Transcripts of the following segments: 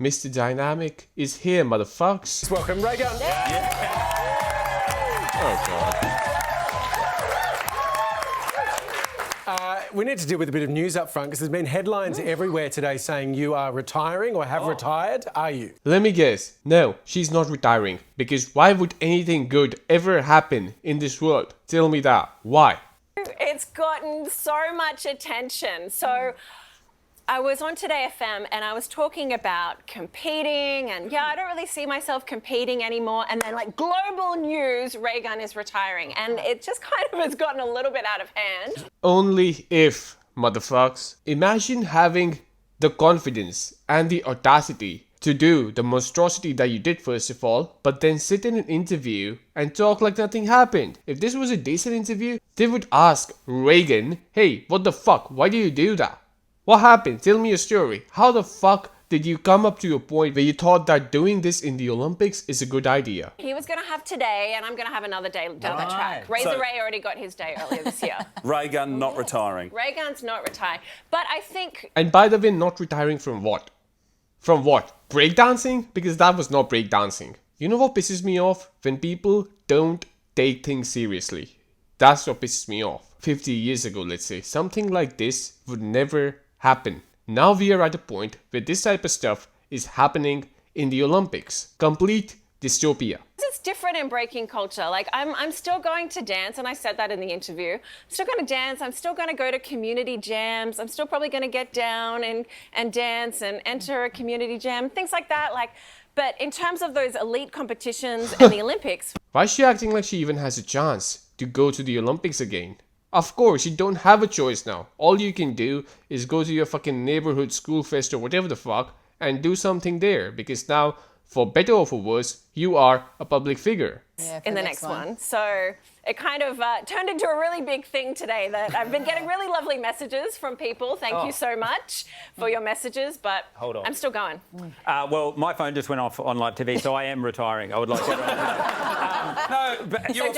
Mr. Dynamic is here, motherfuckers. Welcome, Raygun. Oh god. We need to deal with a bit of news up front because there's been headlines everywhere today saying you are retiring or have retired. Are you? Let me guess. No, she's not retiring. Because why would anything good ever happen in this world? Tell me that. Why? It's gotten so much attention. So I was on Today FM and I was talking about competing and I don't really see myself competing anymore. And then like global news, Raygun is retiring. And it just kind of has gotten a little bit out of hand. Only if, motherfuckers. Imagine having the confidence and the audacity to do the monstrosity that you did first of all, but then sit in an interview and talk like nothing happened. If this was a decent interview, they would ask Raygun, hey, what the fuck? Why do you do that? What happened? Tell me a story. How the fuck did you come up to a point where you thought that doing this in the Olympics is a good idea? He was going to have today and I'm going to have another day down the track. Razor Ray already got his day earlier this year. Raygun not retiring. Raygun's not retiring. But I think... And by the way, not retiring from what? From what? Breakdancing? Because that was not breakdancing. You know what pisses me off? When people don't take things seriously. That's what pisses me off. 50 years ago, let's say, something like this would never happen. Now we are at a point where this type of stuff is happening in the Olympics. Complete dystopia. It's different in breaking culture. Like I'm still going to dance, and I said that in the interview. I'm still going to dance. I'm still going to go to community jams. I'm still probably going to get down and dance and enter a community jam, things like that. But in terms of those elite competitions and the Olympics, why is she acting like she even has a chance to go to the Olympics again? Of course, you don't have a choice now. All you can do is go to your fucking neighborhood school fest or whatever the fuck and do something there, because now, for better or for worse, you are a public figure. Yeah, in the next one. So it kind of turned into a really big thing today that I've been getting really lovely messages from people. Thank you so much for your messages, but Hold on. I'm still going. Well, my phone just went off on live TV, so I am retiring. I would like to. No, but So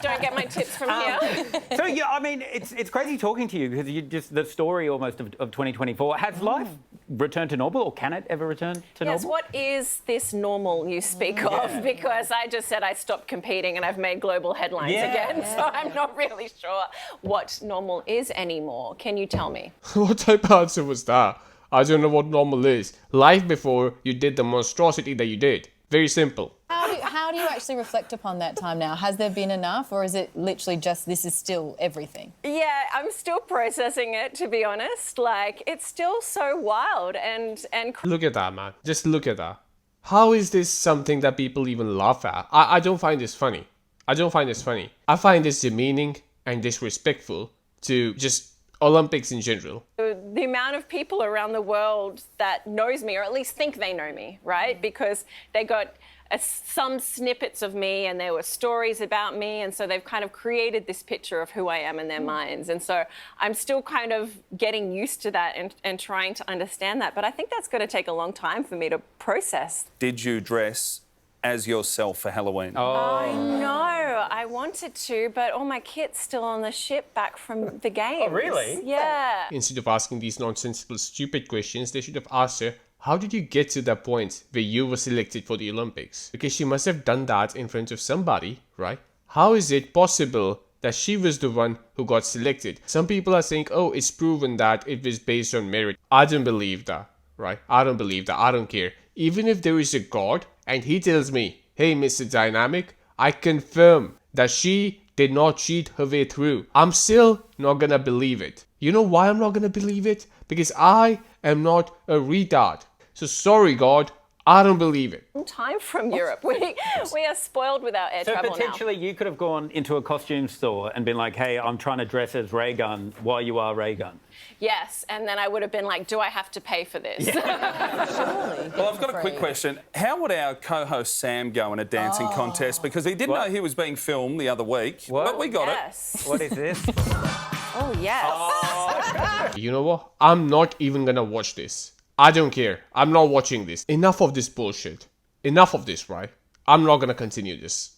don't get my tips from here. So yeah, I mean, it's crazy talking to you because you just the story almost of 2024. Has life returned to normal, or can it ever return to normal? Yes, what is this normal you speak of? Because I just said I stopped competing and I've made global headlines again, so I'm not really sure what normal is anymore. Can you tell me? What type of answer was that? I don't know what normal is. Life before you did the monstrosity that you did. Very simple. How do you actually reflect upon that time now? Has there been enough, or is it literally just this is still everything? Yeah, I'm still processing it, to be honest. Like, it's still so wild and Look at that, man. Just look at that. How is this something that people even laugh at? I don't find this funny. I don't find this funny. I find this demeaning and disrespectful to just Olympics in general. the amount of people around the world that knows me, or at least think they know me, right? Because they got some snippets of me and there were stories about me, and so they've kind of created this picture of who I am in their minds. And so I'm still kind of getting used to that and trying to understand that. But I think that's going to take a long time for me to process. Did you dress as yourself for Halloween? I know, I wanted to, but all my kit's still on the ship back from the games. Oh, really? Yeah. Instead of asking these nonsensical, stupid questions, they should have asked her, how did you get to that point where you were selected for the Olympics? Because she must have done that in front of somebody, right? How is it possible that she was the one who got selected? Some people are saying, oh, it's proven that it was based on merit. I don't believe that, right? I don't believe that. I don't care. Even if there is a God and he tells me, hey, Mr. Dynamic, I confirm that she did not cheat her way through, I'm still not gonna believe it. You know why I'm not gonna believe it? Because I am not a retard. So sorry, God, I don't believe it. Time from Europe. We are spoiled with our air So travel potentially you could have gone into a costume store and been like, hey, I'm trying to dress as Raygun while you are Raygun. Yes, and then I would have been like, do I have to pay for this? Surely. Well, I've got a quick question. How would our co-host Sam go in a dancing contest? Because he didn't know he was being filmed the other week, but we got Yes. What is this? Oh, yes. You know what? I'm not even gonna watch this. I don't care. I'm not watching this. Enough of this bullshit. Enough of this, right? I'm not gonna continue this.